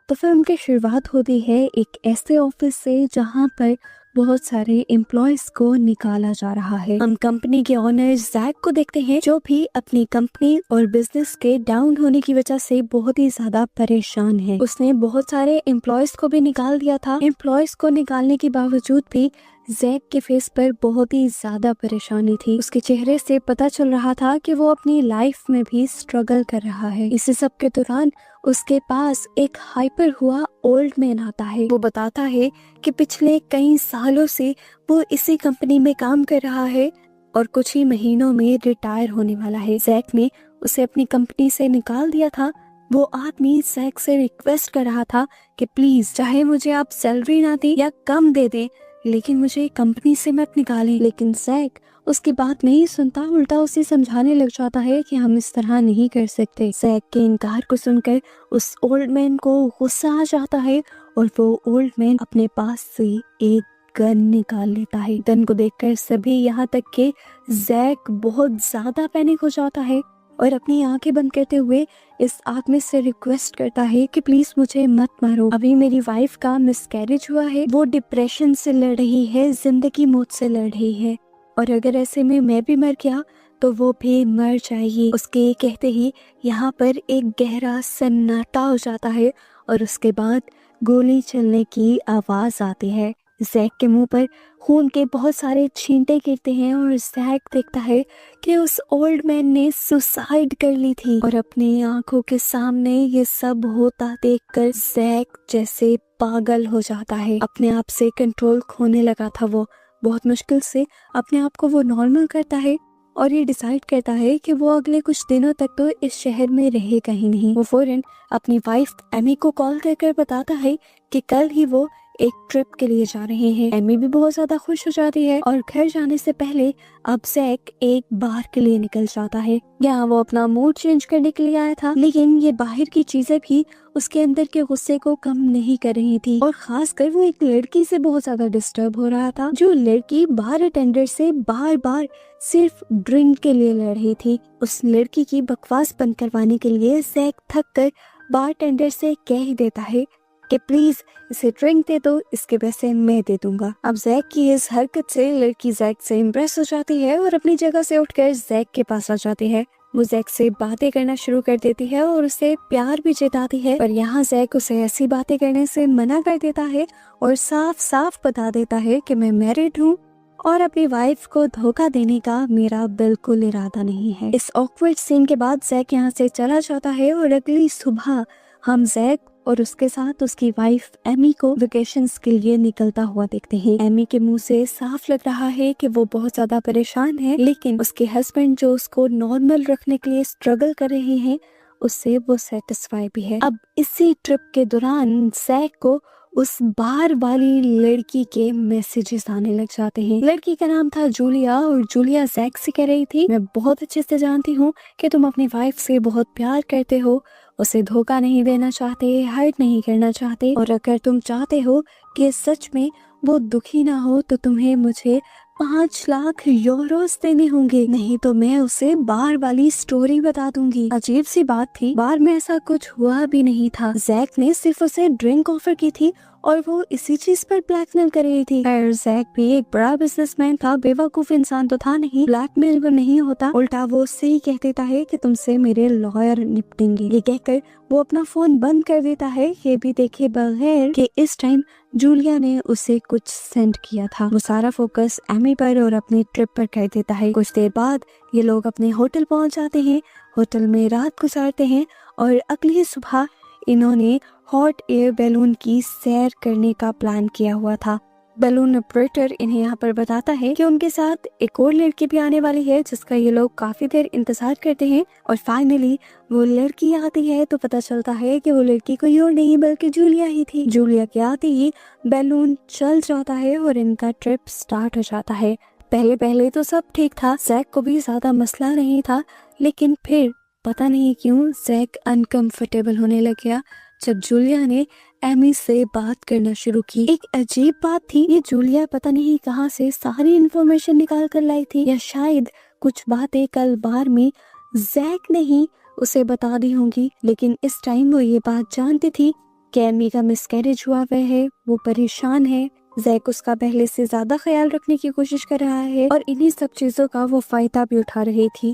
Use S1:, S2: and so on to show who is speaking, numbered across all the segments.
S1: तो फिल्म की शुरुआत होती है एक ऐसे ऑफिस से जहाँ पर बहुत सारे एम्प्लॉयज को निकाला जा रहा है। हम कंपनी के ओनर जैक को देखते हैं जो भी अपनी कंपनी और बिजनेस के डाउन होने की वजह से बहुत ही ज्यादा परेशान है। उसने बहुत सारे एम्प्लॉयज को भी निकाल दिया था। एम्प्लॉयज को निकालने के बावजूद भी जैक के फेस पर बहुत ही ज्यादा परेशानी थी। उसके चेहरे से पता चल रहा था कि वो अपनी लाइफ में भी स्ट्रगल कर रहा है। इसी सब के दौरान उसके पास एक हाइपर हुआ ओल्ड मैन आता है। वो बताता है कि पिछले कई सालों से वो इसी कंपनी में काम कर रहा है और कुछ ही महीनों में रिटायर होने वाला है। जैक ने उसे अपनी कंपनी से निकाल दिया था। वो आदमी जैक से रिक्वेस्ट कर रहा था कि प्लीज चाहे मुझे आप सैलरी ना दें या कम दे दें, लेकिन मुझे कंपनी से मत निकालें। लेकिन जैक उसकी बात नहीं सुनता, उल्टा उसे समझाने लग जाता है कि हम इस तरह नहीं कर सकते। जैक के इनकार को सुनकर उस ओल्ड मैन को गुस्सा आ जाता है और वो ओल्ड मैन अपने पास से एक गन निकाल लेता है। गन को देखकर सभी यहाँ तक के जैक बहुत ज्यादा पैनिक हो जाता है और अपनी आंखें बंद करते हुए इस आदमी से रिक्वेस्ट करता है कि प्लीज मुझे मत मारो। अभी मेरी वाइफ का मिसकैरेज हुआ है, वो डिप्रेशन से लड़ रही है, जिंदगी मौत से लड़ रही है, और अगर ऐसे में मैं भी मर गया तो वो भी मर जाएगी। उसके कहते ही यहाँ पर एक गहरा सन्नाटा हो जाता है और उसके बाद गोली चलने की आवाज आती है। जैक के मुंह पर खून के बहुत सारे छींटे गिरते हैं और जैक देखता है कि उस ओल्ड मैन ने सुसाइड कर ली थी। और अपनी आंखों के सामने ये सब होता देखकर जैक जैसे पागल हो जाता है। अपने आप से कंट्रोल खोने लगा था। वो बहुत मुश्किल से अपने आप को वो नॉर्मल करता है और ये डिसाइड करता है कि वो अगले कुछ दिनों तक तो इस शहर में रहेगा ही नहीं। वो फौरन अपनी वाइफ एमी को कॉल कर बताता है कि कल ही वो एक ट्रिप के लिए जा रहे हैं। एमी भी बहुत ज्यादा खुश हो जाती है और घर जाने से पहले अब जैक एक बार के लिए निकल जाता है। यहाँ वो अपना मूड चेंज करने के लिए आया था, लेकिन ये बाहर की चीजें भी उसके अंदर के गुस्से को कम नहीं कर रही थी। और खासकर वो एक लड़की से बहुत ज्यादा डिस्टर्ब हो रहा था। जो लड़की बार अटेंडर से बार बार सिर्फ ड्रिंक के लिए लड़ रही थी। उस लड़की की बकवास बंद करवाने के लिए जैक थक कर बार टेंडर से कह ही देता है कि प्लीज इसे ड्रिंक दे दो, इसके पैसे मैं दे दूंगा। अब जैक की इस हरकत से लड़की जैक से इम्प्रेस हो जाती है और अपनी जगह से उठकर जैक के पास आ जाती है। वो जैक से बातें करना शुरू कर देती है और उसे प्यार भी जताती है, पर यहाँ जैक उसे ऐसी बातें करने से मना कर देता है और साफ साफ बता देता है कि मैं मैरिड हूँ और अपनी वाइफ को धोखा देने का मेरा बिल्कुल इरादा नहीं है। इस ऑकवर्ड सीन के बाद जैक यहाँ से चला जाता है और अगली सुबह हम जैक और उसके साथ उसकी वाइफ एमी को वेकेशंस के लिए निकलता हुआ देखते हैं। एमी के मुंह से साफ लग रहा है कि वो बहुत ज्यादा परेशान है, लेकिन उसके हस्बैंड जो उसको नॉर्मल रखने के लिए स्ट्रगल कर रहे हैं उससे वो सेटिस्फाई भी है। अब इसी ट्रिप के दौरान जैक को उस बार वाली लड़की के मैसेजेस आने लग जाते हैं। लड़की का नाम था जूलिया और जूलिया जैक से कह रही थी, मैं बहुत अच्छे से जानती हूँ कि तुम अपनी वाइफ से बहुत प्यार करते हो, उसे धोखा नहीं देना चाहते, हर्ट नहीं करना चाहते, और अगर तुम चाहते हो कि सच में वो दुखी ना हो तो तुम्हें मुझे 5 लाख यूरोस देने होंगे, नहीं तो मैं उसे बार वाली स्टोरी बता दूंगी। अजीब सी बात थी, बार में ऐसा कुछ हुआ भी नहीं था। जैक ने सिर्फ उसे ड्रिंक ऑफर की थी और वो इसी चीज पर ब्लैकमेल कर रही थी। जैक भी एक बड़ा बिजनेसमैन था, बेवकूफ इंसान तो था नहीं। ब्लैकमेल वो नहीं होता, उल्टा वो उससे ही कह देता है कि तुमसे मेरे लॉयर निपटेंगे। ये कहकर वो अपना फोन बंद कर देता है, ये भी देखे बगैर कि इस टाइम जूलिया ने उसे कुछ सेंड किया था। वो सारा फोकस एमी पर और अपनी ट्रिप पर कर देता है। कुछ देर बाद ये लोग अपने होटल पहुंच जाते हैं, होटल में रात गुजारते हैं और अगली सुबह इन्होंने हॉट एयर बैलून की सैर करने का प्लान किया हुआ था। बैलून ऑपरेटर इन्हें यहाँ पर बताता है कि उनके साथ एक और लड़की भी आने वाली है जिसका ये लोग काफी देर इंतजार करते हैं और फाइनली वो लड़की आती है तो पता चलता है कि वो लड़की कोई और नहीं बल्कि जूलिया ही थी। जूलिया के आते ही बैलून चल जाता है और इनका ट्रिप स्टार्ट हो जाता है। पहले पहले तो सब ठीक था, जैक को भी ज्यादा मसला नहीं था, लेकिन फिर पता नहीं क्यों जैक अनकंफर्टेबल होने लग गया जब जूलिया ने एमी से बात करना शुरू की। एक अजीब बात थी, ये जूलिया पता नहीं कहाँ से सारी इन्फॉर्मेशन निकाल कर लाई थी, या शायद कुछ बातें कल बार में जैक ने ही उसे बता दी होंगी, लेकिन इस टाइम वो ये बात जानती थी कि एमी का मिसकैरेज हुआ हुआ है, वो परेशान है, जैक उसका पहले से ज्यादा ख्याल रखने की कोशिश कर रहा है और इन्हीं सब चीजों का वो फायदा भी उठा रही थी।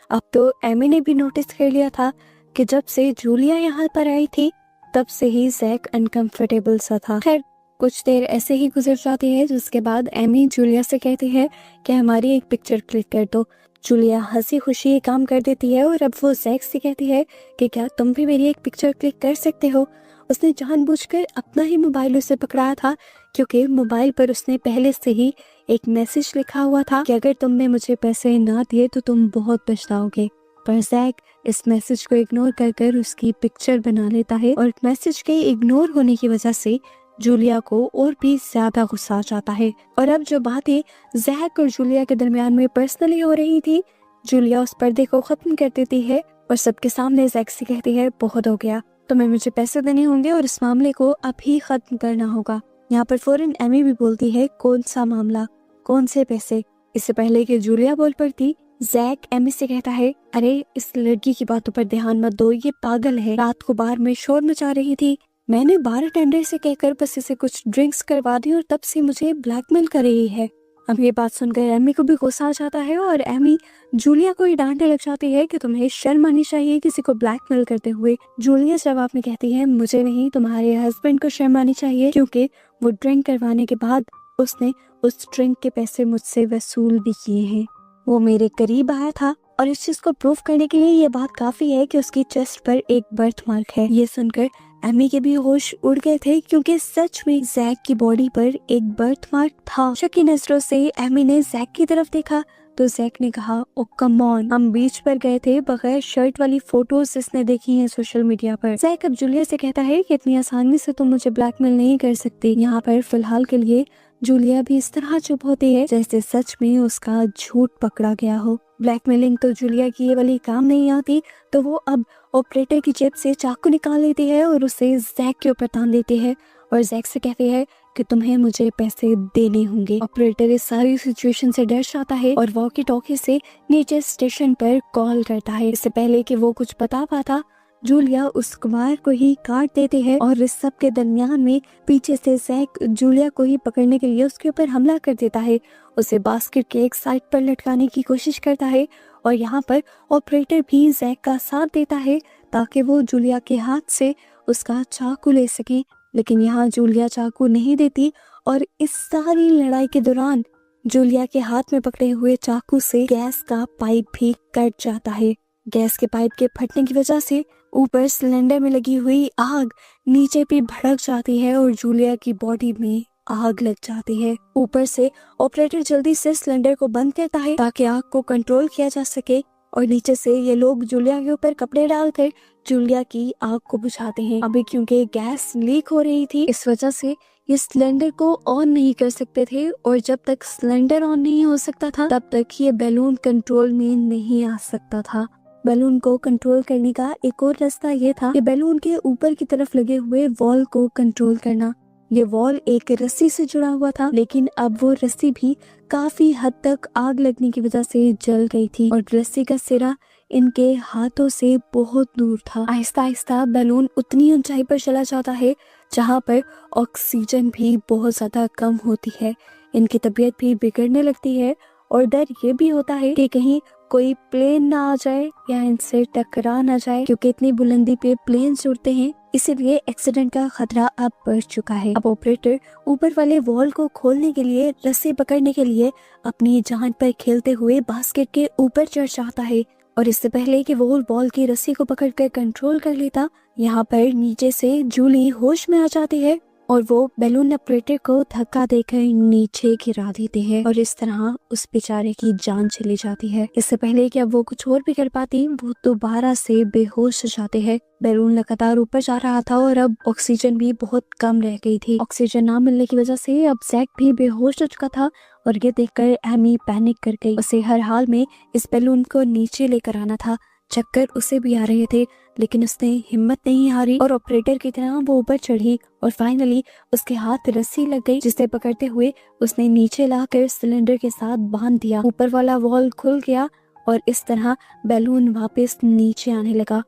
S1: अब तो एमी ने भी नोटिस कर लिया था कि जब से जूलिया यहाँ पर आई थी तब से ही जैक अनकंफर्टेबल सा था। खैर कुछ देर ऐसे ही गुजर जाती है, जिसके बाद एमी जूलिया से कहती है कि हमारी एक पिक्चर क्लिक कर दो। जूलिया हंसी खुशी ये काम कर देती है और अब वो जैक से कहती है कि क्या तुम भी मेरी एक पिक्चर क्लिक कर सकते हो। उसने जानबूझकर अपना ही मोबाइल उसे पकड़ाया था, क्योंकि मोबाइल पर उसने पहले से ही एक मैसेज लिखा हुआ था कि अगर तुमने मुझे पैसे ना दिए तो तुम बहुत पछताओगे। पर जैक इस मैसेज को इग्नोर कर उसकी पिक्चर बना लेता है और मैसेज के इग्नोर होने की वजह से जूलिया को और भी ज्यादा गुस्सा आ जाता है। और अब जो बातें जैक और जूलिया के दरमियान में पर्सनली हो रही थी, जूलिया उस पर्दे को खत्म कर देती है और सबके सामने जैक से कहती है बहुत हो गया, तुम्हें मुझे पैसे देने होंगे और इस मामले को अभी खत्म करना होगा। यहाँ पर फौरन एमी भी बोलती है कौन सा मामला, कौन से पैसे। इससे पहले कि जूलिया बोल पड़ती, जैक एमी से कहता है अरे इस लड़की की बातों पर ध्यान मत दो, ये पागल है, रात को बार में शोर मचा रही थी, मैंने बार टेंडर से कहकर बस इसे कुछ ड्रिंक्स करवा दी और तब से मुझे ब्लैकमेल कर रही है। अब ये बात सुनकर एमी को भी गुस्सा आ जाता है और एमी जूलिया को ही डांटने लग जाती है कि तुम्हें शर्म आनी चाहिए किसी को ब्लैकमेल करते हुए। जूलिया जवाब में कहती है मुझे नहीं, तुम्हारे हस्बैंड को शर्म आनी चाहिए, क्योंकि वो ड्रिंक करवाने के बाद उसने उस ड्रिंक के पैसे मुझसे वसूल भी किए हैं। वो मेरे करीब आया था और इस चीज को प्रूव करने के लिए ये बात काफी है कि उसकी चेस्ट पर एक बर्थ मार्क है। ये सुनकर एमी के भी होश उड़ गए थे, क्योंकि सच में जैक की बॉडी पर एक बर्थ मार्क था। शकी नजरों से एमी ने जैक की तरफ देखा तो जैक ने कहा ओ कम ऑन, हम बीच पर गए थे, बगैर शर्ट वाली फोटोज इसने देखी हैं सोशल मीडिया पर। जैक अब जूलिया से कहता है कि इतनी आसानी से तुम मुझे ब्लैकमेल नहीं कर सकती। यहाँ पर फिलहाल के लिए जूलिया भी इस तरह चुप होती है जैसे सच में उसका झूठ पकड़ा गया हो। ब्लैकमेलिंग तो जूलिया की ये वाली काम नहीं आती, तो वो अब ऑपरेटर की जेब से चाकू निकाल लेती है और उसे जैक के ऊपर तान देती है और जैक से कहती है कि तुम्हें मुझे पैसे देने होंगे। ऑपरेटर इस सारी सिचुएशन से डर जाता है और वॉकी टॉकी से नीचे स्टेशन पर कॉल करता है। इससे पहले कि वो कुछ बता पाता, जूलिया उस कुमार को ही काट देती है और इस सब के दरमियान में पीछे से जैक जूलिया को ही पकड़ने के लिए उसके ऊपर हमला कर देता है। उसे बास्केट के एक साइड पर लटकाने की कोशिश करता है और यहाँ पर ऑपरेटर भी जैक का साथ देता है ताकि वो जूलिया के हाथ से उसका चाकू ले सके। लेकिन यहाँ जूलिया चाकू नहीं देती और इस सारी लड़ाई के दौरान जूलिया के हाथ में पकड़े हुए चाकू से गैस का पाइप भी कट जाता है। गैस के पाइप के फटने की वजह से ऊपर सिलेंडर में लगी हुई आग नीचे भी भड़क जाती है और जूलिया की बॉडी में आग लग जाती है। ऊपर से ऑपरेटर जल्दी से सिलेंडर को बंद करता है ताकि आग को कंट्रोल किया जा सके और नीचे से ये लोग जूलिया के ऊपर कपड़े डालकर जूलिया की आग को बुझाते हैं। अभी क्योंकि गैस लीक हो रही थी, इस वजह से ये सिलेंडर को ऑन नहीं कर सकते थे और जब तक सिलेंडर ऑन नहीं हो सकता था तब तक ये बैलून कंट्रोल में नहीं आ सकता था। बैलून को कंट्रोल करने का एक और रास्ता ये था कि बैलून के ऊपर की तरफ लगे हुए वॉल को कंट्रोल करना। ये वॉल एक रस्सी से जुड़ा हुआ था, लेकिन अब वो रस्सी भी काफी हद तक आग लगने की वजह से जल गई थी और रस्सी का सिरा इनके हाथों से बहुत दूर था। आहिस्ता आहिस्ता बैलून उतनी ऊंचाई पर चला जाता है जहाँ पर ऑक्सीजन भी बहुत ज्यादा कम होती है। इनकी तबीयत भी बिगड़ने लगती है और डर ये भी होता है कि कहीं कोई प्लेन ना आ जाए या इनसे टकरा ना जाए, क्योंकि इतनी बुलंदी पे प्लेन उड़ते हैं, इसीलिए एक्सीडेंट का खतरा अब बढ़ चुका है। अब ऑपरेटर ऊपर वाले वॉल को खोलने के लिए रस्सी पकड़ने के लिए अपनी जान पर खेलते हुए बास्केट के ऊपर चढ़ जाता है और इससे पहले कि वो वॉल की रस्सी को पकड़कर कंट्रोल कर लेता, यहाँ पर नीचे से जूली होश में आ जाती है और वो बैलून ऑपरेटर को धक्का देकर नीचे गिरा देते हैं और इस तरह उस बेचारे की जान चली जाती है। इससे पहले कि अब वो कुछ और भी कर पाती, वो दोबारा से बेहोश हो जाते हैं। बैलून लगातार ऊपर जा रहा था और अब ऑक्सीजन भी बहुत कम रह गई थी। ऑक्सीजन ना मिलने की वजह से अब जैक भी बेहोश हो चुका था और ये देखकर एमी पैनिक कर गई। उसे हर हाल में इस बैलून को नीचे लेकर आना था। चक्कर उसे भी आ रहे थे, लेकिन उसने हिम्मत नहीं हारी और ऑपरेटर की तरह वो ऊपर चढ़ी और फाइनली उसके हाथ रस्सी लग गई, जिसे पकड़ते हुए उसने नीचे लाकर सिलेंडर के साथ बांध दिया। ऊपर वाला वॉल खुल गया और इस तरह बैलून वापस नीचे आने लगा।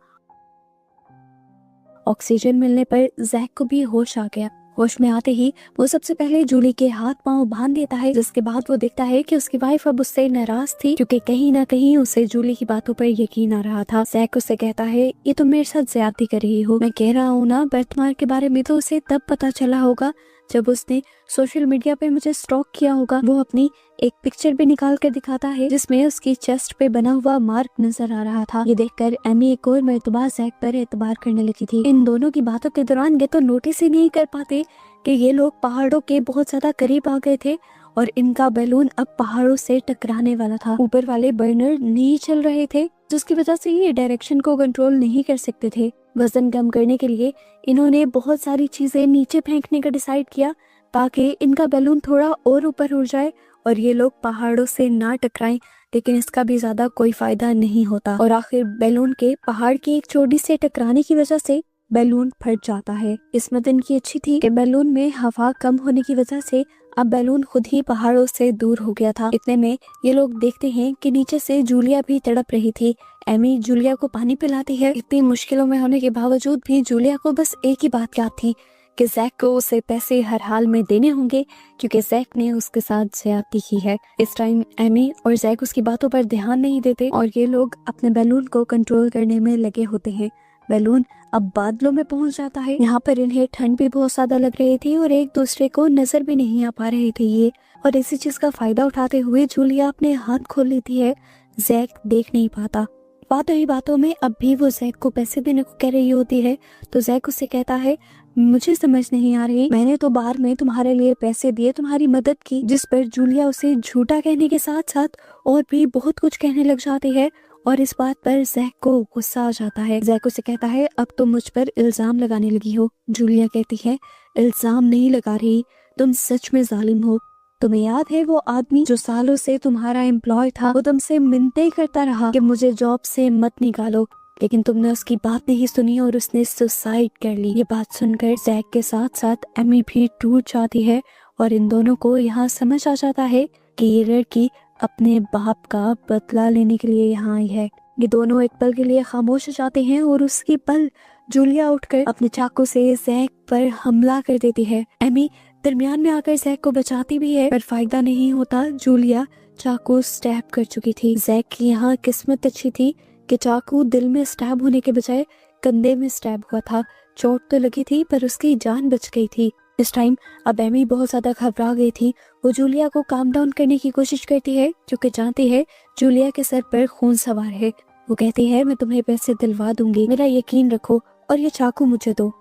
S1: ऑक्सीजन मिलने पर जैक को भी होश आ गया। होश में आते ही वो सबसे पहले जूली के हाथ पांव बांध देता है, जिसके बाद वो देखता है कि उसकी वाइफ अब उससे नाराज थी, क्योंकि कहीं ना कहीं उसे जूली की बातों पर यकीन आ रहा था। जैक उससे कहता है, ये तुम मेरे साथ ज्यादती कर रही हो। मैं कह रहा हूँ ना, बर्थमार्क के बारे में तो उसे तब पता चला होगा जब उसने सोशल मीडिया पे मुझे स्टॉक किया होगा। वो अपनी एक पिक्चर भी निकाल कर दिखाता है जिसमें उसकी चेस्ट पे बना हुआ मार्क नजर आ रहा था। ये देखकर एमी एक और मर्तबा जैक पर एतबार करने लगी थी। इन दोनों की बातों के दौरान ये तो नोटिस ही नहीं कर पाते कि ये लोग पहाड़ों के बहुत ज्यादा करीब आ गए थे और इनका बैलून अब पहाड़ों से टकराने वाला था। ऊपर वाले बर्नर नहीं चल रहे थे, जिसकी वजह से ये डायरेक्शन को कंट्रोल नहीं कर सकते थे। वजन कम करने के लिए इन्होंने बहुत सारी चीजें नीचे फेंकने का डिसाइड किया ताकि इनका बैलून थोड़ा और ऊपर उड़ जाए और ये लोग पहाड़ों से ना टकराएं, लेकिन इसका भी ज्यादा कोई फायदा नहीं होता और आखिर बैलून के पहाड़ की एक चोटी से टकराने की वजह से बैलून फट जाता है। किस्मत इनकी अच्छी थी कि बैलून में हवा कम होने की वजह से अब बैलून खुद ही पहाड़ों से दूर हो गया था। इतने में ये लोग देखते हैं कि नीचे से जूलिया भी तड़प रही थी। एमी जूलिया को पानी पिलाती है। इतनी मुश्किलों में होने के बावजूद भी जूलिया को बस एक ही बात याद थी कि जैक को उसे पैसे हर हाल में देने होंगे, क्योंकि जैक ने उसके साथ ज्यादती की है। इस टाइम एमी और जैक उसकी बातों पर ध्यान नहीं देते और ये लोग अपने बैलून को कंट्रोल करने में लगे होते हैं। बैलून अब बादलों में पहुंच जाता है। यहाँ पर इन्हें ठंड भी बहुत ज्यादा लग रही थी और एक दूसरे को नजर भी नहीं आ पा रहे थे ये, और इसी चीज का फायदा उठाते हुए जूलिया अपने हाथ खोल लेती है। जैक देख नहीं पाता। बातों ही बातों में अब भी वो जैक को पैसे देने को कह रही होती है, तो जैक उससे कहता है, मुझे समझ नहीं आ रही, मैंने तो बार में तुम्हारे लिए पैसे दिए, तुम्हारी मदद की। जिस पर जूलिया उसे झूठा कहने के साथ साथ और भी बहुत कुछ कहने लग जाती है और इस बात पर जैक को गुस्सा आ जाता है। जैक उसे कहता है, अब तुम मुझ पर इल्जाम लगाने लगी हो। जूलिया कहती है, इल्जाम नहीं लगा रही, तुम सच में जालिम हो। तुम्हें याद है वो आदमी जो सालों से तुम्हारा एम्प्लॉय था, वो तुमसे मिन्नतें करता रहा कि मुझे जॉब से मत निकालो, लेकिन तुमने उसकी बात नहीं सुनी और उसने सुसाइड कर ली। ये बात सुनकर जैक के साथ साथ एमी भी टूट जाती है और इन दोनों को यहाँ समझ आ जाता है कि ये लड़की अपने बाप का बदला लेने के लिए यहाँ आई है। ये दोनों एक पल के लिए खामोश हो जाते हैं और उसकी पल जूलिया उठकर अपने चाकू से जैक पर हमला कर देती है। एमी दरमियान में आकर जैक को बचाती भी है, पर फायदा नहीं होता। जूलिया चाकू स्टैब कर चुकी थी। जैक की यहाँ किस्मत अच्छी थी कि चाकू दिल में स्टैब होने के बजाय कंधे में स्टैब हुआ था। चोट तो लगी थी पर उसकी जान बच गई थी। इस टाइम अब एमी बहुत ज्यादा घबरा गई थी। वो जूलिया को काम डाउन करने की कोशिश करती है, क्योंकि जानती है जूलिया के सर पर खून सवार है। वो कहती है, मैं तुम्हें पैसे दिलवा दूंगी, मेरा यकीन रखो और ये चाकू मुझे दो।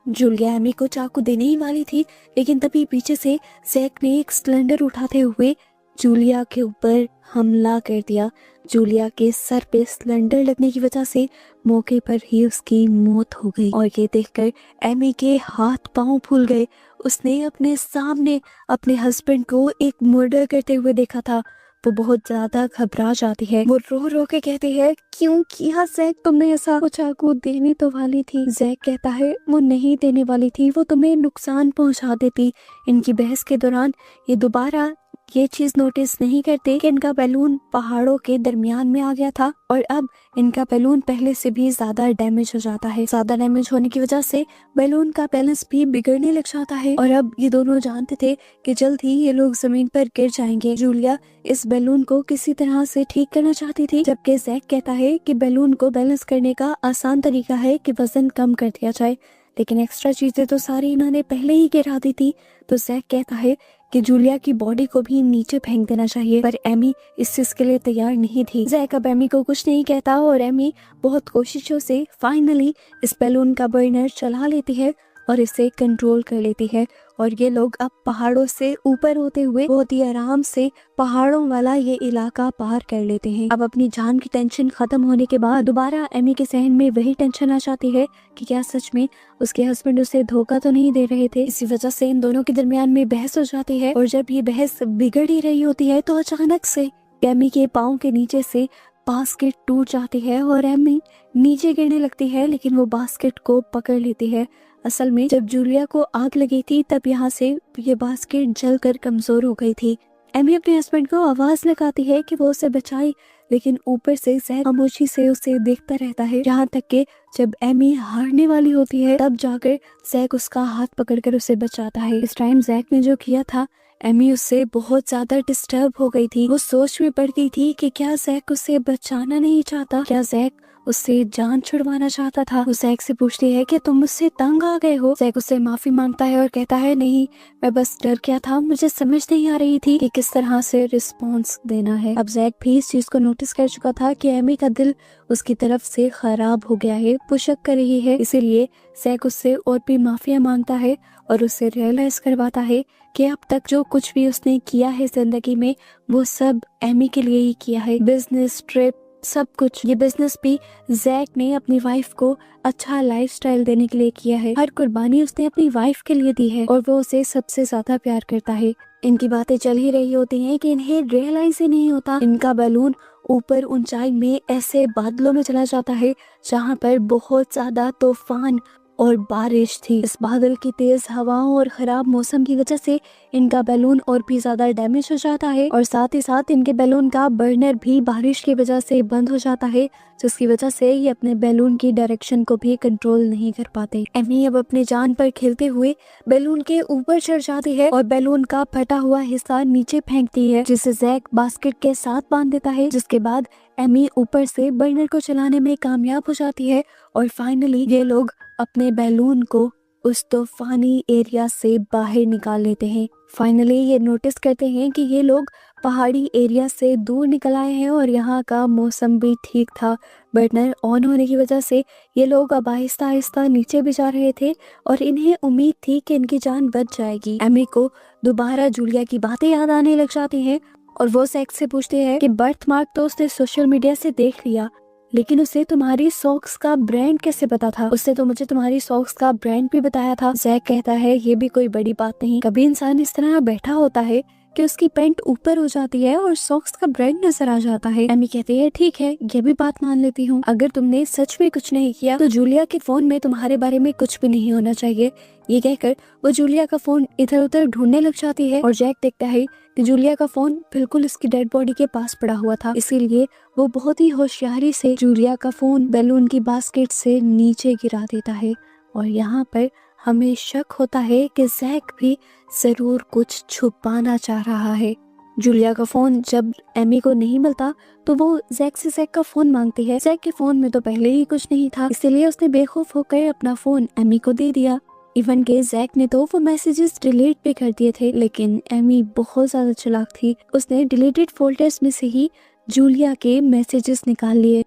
S1: जूलिया एमी को चाकू देने ही वाली थी, लेकिन तभी पीछे से जैक ने एक सिलेंडर उठाते हुए जूलिया के ऊपर हमला कर दिया। जूलिया के सर पे सिलेंडर लगने की वजह से मौके पर ही उसकी मौत हो गई और ये देखकर एमी के हाथ पांव फूल गए। उसने अपने सामने अपने हस्बैंड को एक मर्डर करते हुए देखा था। वो बहुत ज्यादा घबरा जाती है। वो रो रो के कहती है, क्यों किया जैक तुमने ऐसा? वो चाकू देने तो वाली थी। जैक कहता है, वो नहीं देने वाली थी, वो तुम्हें नुकसान पहुंचा देती। इनकी बहस के दौरान ये दोबारा ये चीज नोटिस नहीं करते कि इनका बैलून पहाड़ों के दरमियान में आ गया था और अब इनका बैलून पहले से भी ज्यादा डैमेज हो जाता है। ज्यादा डैमेज होने की वजह से बैलून का बैलेंस भी बिगड़ने लग जाता है और अब ये दोनों जानते थे कि जल्द ही ये लोग जमीन पर गिर जाएंगे। जूलिया इस बैलून को किसी तरह से ठीक करना चाहती थी, जबकि जैक कहता है कि बैलून को बैलेंस करने का आसान तरीका है कि वजन कम कर दिया जाए, लेकिन एक्स्ट्रा चीजें तो सारी इन्होंने पहले ही गिरा दी थी। तो जैक कहता है कि जूलिया की बॉडी को भी नीचे फेंक देना चाहिए, पर एमी इस चीज के लिए तैयार नहीं थी। जैक अब एमी को कुछ नहीं कहता और एमी बहुत कोशिशों से फाइनली इस बैलून का बर्नर चला लेती है और इसे कंट्रोल कर लेती है और ये लोग अब पहाड़ों से ऊपर होते हुए बहुत ही आराम से पहाड़ों वाला ये इलाका पार कर लेते हैं। अब अपनी जान की टेंशन खत्म होने के बाद दोबारा एमी के जहन में वही टेंशन आ जाती है कि क्या सच में उसके हस्बैंड उसे धोखा तो नहीं दे रहे थे। इसी वजह से इन दोनों के दरमियान में बहस हो जाती है और जब ये बहस बिगड़ ही रही होती है तो अचानक से एमी के पाँव के नीचे से बास्केट टूट जाती है और एमी नीचे गिरने लगती है, लेकिन वो बास्केट को पकड़ लेती है। असल में जब जूलिया को आग लगी थी तब यहाँ से ये बास्केट जलकर कमजोर हो गई थी। एमी अपने हस्बैंड को आवाज लगाती है कि वो उसे बचाए, लेकिन ऊपर से जैक खामोशी से उसे देखता रहता है, यहाँ तक कि जब एमी हारने वाली होती है तब जाकर जैक उसका हाथ पकड़कर उसे बचाता है। इस टाइम जैक ने जो किया था, एमी उससे बहुत ज्यादा डिस्टर्ब हो गई थी। वो सोच में पड़ गई थी कि क्या जैक उसे बचाना नहीं चाहता, क्या जैक उससे जान छुड़वाना चाहता था। वो जैक से पूछती है कि तुम मुझसे तंग आ गए हो। जैक उससे माफी मांगता है और कहता है नहीं, मैं बस डर गया था, मुझे समझ नहीं आ रही थी कि किस तरह से रिस्पॉन्स देना है। अब जैक भी इस चीज को नोटिस कर चुका था कि एमी का दिल उसकी तरफ से खराब हो गया है, पुशअप कर रही है। इसीलिए जैक उससे और भी माफिया मांगता है और उसे रियलाइज करवाता है कि अब तक जो कुछ भी उसने किया है जिंदगी में वो सब एमी के लिए ही किया है। बिजनेस ट्रिप, सब कुछ, ये बिजनेस भी जैक ने अपनी वाइफ को अच्छा लाइफस्टाइल देने के लिए किया है। हर कुर्बानी उसने अपनी वाइफ के लिए दी है और वो उसे सबसे ज्यादा प्यार करता है। इनकी बातें चल ही रही होती हैं कि इन्हें रियलाइज ही नहीं होता इनका बैलून ऊपर ऊंचाई में ऐसे बादलों में चला जाता है जहाँ पर बहुत ज्यादा तूफान और बारिश थी। इस बादल की तेज हवाओं और खराब मौसम की वजह से इनका बैलून और भी ज्यादा डैमेज हो जाता है और साथ ही साथ इनके बैलून का बर्नर भी बारिश की वजह से बंद हो जाता है, जिसकी वजह से ये अपने बैलून की डायरेक्शन को भी कंट्रोल नहीं कर पाते। एमी अब अपनी जान पर खेलते हुए बैलून के ऊपर चढ़ जाती है और बैलून का फटा हुआ हिस्सा नीचे फेंकती है, जिसे जैक बास्केट के साथ बांध देता है। जिसके बाद एमी ऊपर से बर्नर को चलाने में कामयाब हो जाती है और फाइनली ये लोग अपने बैलून को उस तूफानी एरिया से बाहर निकाल लेते हैं। फाइनली ये नोटिस करते हैं कि ये लोग पहाड़ी एरिया से दूर निकल आए हैं और यहाँ का मौसम भी ठीक था। बर्नर ऑन होने की वजह से ये लोग अब आहिस्ता आहिस्ता नीचे भी जा रहे थे और इन्हें उम्मीद थी कि इनकी जान बच जाएगी। एमी को दोबारा जूलिया की बातें याद आने लग जाती हैं और वो जैक से पूछते हैं कि बर्थ मार्क तो उसने सोशल मीडिया से देख लिया, लेकिन उसे तुम्हारी सॉक्स का ब्रांड कैसे पता था? उसने तो मुझे तुम्हारी सॉक्स का ब्रांड भी बताया था। जैक कहता है ये भी कोई बड़ी बात नहीं, कभी इंसान इस तरह बैठा होता है कि उसकी पैंट ऊपर हो जाती है और सॉक्स का ब्रांड नजर आ जाता है। एमी कहती है ठीक है, ये भी बात मान लेती हूँ, अगर तुमने सच में कुछ नहीं किया तो जूलिया के फोन में तुम्हारे बारे में कुछ भी नहीं होना चाहिए। ये कहकर वो जूलिया का फोन इधर उधर ढूंढने लग जाती है और जैक देखता है कि जूलिया का फोन बिल्कुल इसकी डेड बॉडी के पास पड़ा हुआ था, इसीलिए वो बहुत ही होशियारी से जूलिया का फोन बैलून की बास्केट से नीचे गिरा देता है। और यहाँ पर हमें शक होता है कि जैक भी जरूर कुछ छुपाना चाह रहा है। जूलिया का फोन जब एमी को नहीं मिलता तो वो जैक से जैक का फोन मांगती है। जैक के फोन में तो पहले ही कुछ नहीं था, इसीलिए उसने बेखौफ होकर अपना फोन एमी को दे दिया। इवन के जैक ने तो वो मैसेजेस डिलीट भी कर दिए थे, लेकिन एमी बहुत ज्यादा चालाक थी, उसने डिलीटेड फोल्डर्स में से ही जूलिया के मैसेजेस निकाल लिए।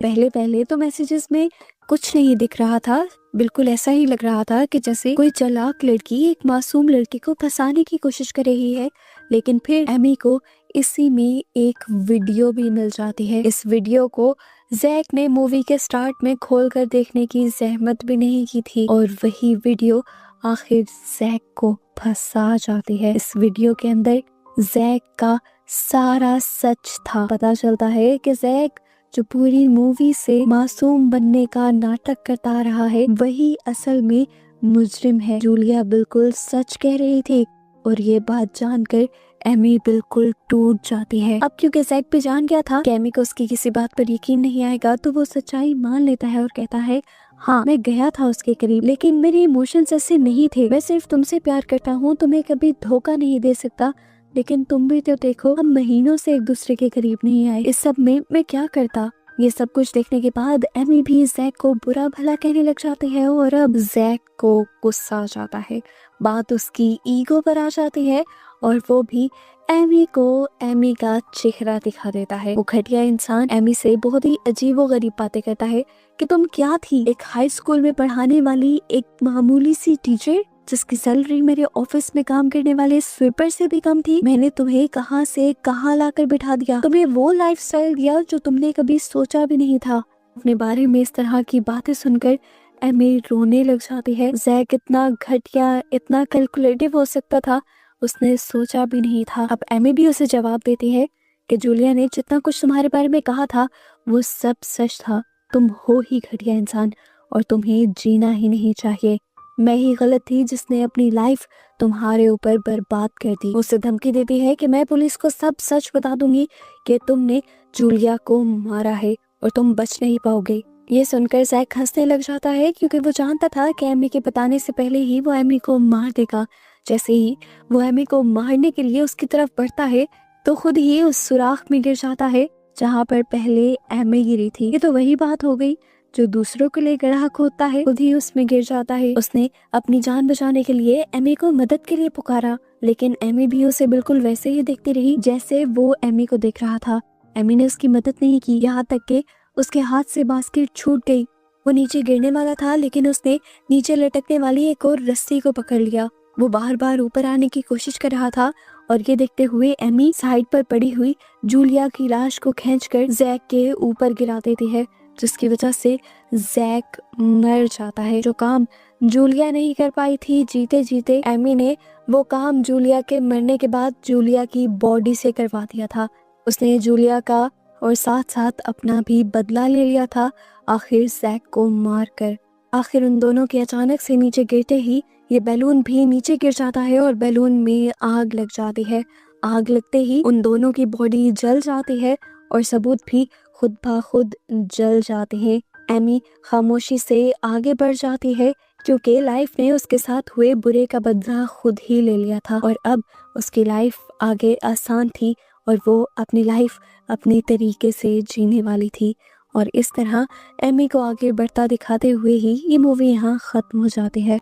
S1: पहले पहले तो मैसेजेस में कुछ नहीं दिख रहा था, बिल्कुल ऐसा ही लग रहा था कि जैसे कोई चालाक लड़की एक मासूम लड़की को फंसाने की कोशिश कर रही है। लेकिन फिर एमी को इसी में एक वीडियो भी मिल जाती है। इस वीडियो को जैक ने मूवी के स्टार्ट में खोलकर देखने की जहमत भी नहीं की थी और वही वीडियो आखिर जैक को फंसा जाती है। इस वीडियो के अंदर जैक का सारा सच था। पता चलता है कि जैक जो पूरी मूवी से मासूम बनने का नाटक करता रहा है वही असल में मुजरिम है। जूलिया बिल्कुल सच कह रही थी और ये बात जानकर एमी बिल्कुल टूट जाती है। अब क्योंकि जैक भी जान गया था कि एमी को उसकी किसी बात पर यकीन नहीं आएगा, तो वो सच्चाई मान लेता है और कहता है हाँ मैं गया था उसके करीब, लेकिन मेरे इमोशंस ऐसे नहीं थे, मैं सिर्फ तुमसे प्यार करता हूँ, तुम्हें कभी धोखा नहीं दे सकता, लेकिन तुम भी तो देखो हम महीनों से एक दूसरे के करीब नहीं आए, इस सब में मैं क्या करता। ये सब कुछ देखने के बाद एमी भी जैक को बुरा भला कहने लग जाती है और अब जैक को गुस्सा आ जाता है, बात उसकी ईगो पर आ जाती है और वो भी एमी को एमी का चेहरा दिखा देता है। वो घटिया इंसान एमी से बहुत ही अजीबोगरीब बातें करता है कि तुम क्या थी, एक हाई स्कूल में पढ़ाने वाली एक मामूली सी टीचर जिसकी सैलरी मेरे ऑफिस में काम करने वाले स्वीपर से भी कम थी। मैंने तुम्हें कहां से कहां लाकर बिठा दिया, तुम्हें वो लाइफस्टाइल दिया जो तुमने कभी सोचा भी नहीं था। अपने बारे में इस तरह की बातें सुनकर एमी रोने लग जाती है। जैक इतना घटिया, इतना कैलकुलेटिव हो सकता था, उसने सोचा भी नहीं था। अब एमी भी उसे जवाब देती है कि जूलिया ने जितना कुछ तुम्हारे बारे में कहा था वो सब सच था, तुम हो ही घटिया इंसान और तुम्हें जीना ही नहीं चाहिए। मैं ही गलत थी जिसने अपनी लाइफ तुम्हारे ऊपर बर्बाद कर दी। उसे धमकी देती है कि मैं पुलिस को सब सच बता दूंगी कि तुमने जूलिया को मारा है और तुम बच नहीं पाओगे। ये सुनकर जैक हंसने लग जाता है क्योंकि वो जानता था कि एमी के बताने से पहले ही वो एमी को मार देगा। जैसे ही वो एमी को मारने के लिए उसकी तरफ बढ़ता है तो खुद ही उस सुराख में गिर जाता है जहाँ पर पहले एमी गिरी थी। ये तो वही बात हो गई, जो दूसरों के लिए गड्ढा खोदता है खुद ही उसमें गिर जाता है। उसने अपनी जान बचाने के लिए एमी को मदद के लिए पुकारा, लेकिन एमी भी उसे बिल्कुल वैसे ही देखती रही जैसे वो एमी को देख रहा था। एमी ने उसकी मदद नहीं की, यहाँ तक कि उसके हाथ से बास्केट छूट गई। वो नीचे गिरने वाला था लेकिन उसने नीचे लटकने वाली एक और रस्सी को पकड़ लिया। वो बार बार ऊपर आने की कोशिश कर रहा था और ये देखते हुए एमी साइड पर पड़ी हुई जूलिया की लाश को खींचकर जैक के ऊपर गिरा देती है, जिसकी वजह से जैक मर जाता है। जो काम जूलिया नहीं कर पाई थी जीते जीते, एमी ने वो काम जूलिया के मरने के बाद जूलिया की बॉडी से करवा दिया था। उसने जूलिया का और साथ साथ अपना भी बदला ले लिया था, आखिर जैक को मारकर। आखिर उन दोनों के अचानक से नीचे गिरते ही ये बैलून भी नीचे गिर जाता है और बैलून में आग लग जाती है। आग लगते ही उन दोनों की बॉडी जल जाती है और सबूत भी खुद ब खुद जल जाते हैं। एमी खामोशी से आगे बढ़ जाती है क्योंकि लाइफ ने उसके साथ हुए बुरे का बदला खुद ही ले लिया था और अब उसकी लाइफ आगे आसान थी और वो अपनी लाइफ अपने तरीके से जीने वाली थी। और इस तरह एमी को आगे बढ़ता दिखाते हुए ही ये मूवी यहाँ खत्म हो जाती है।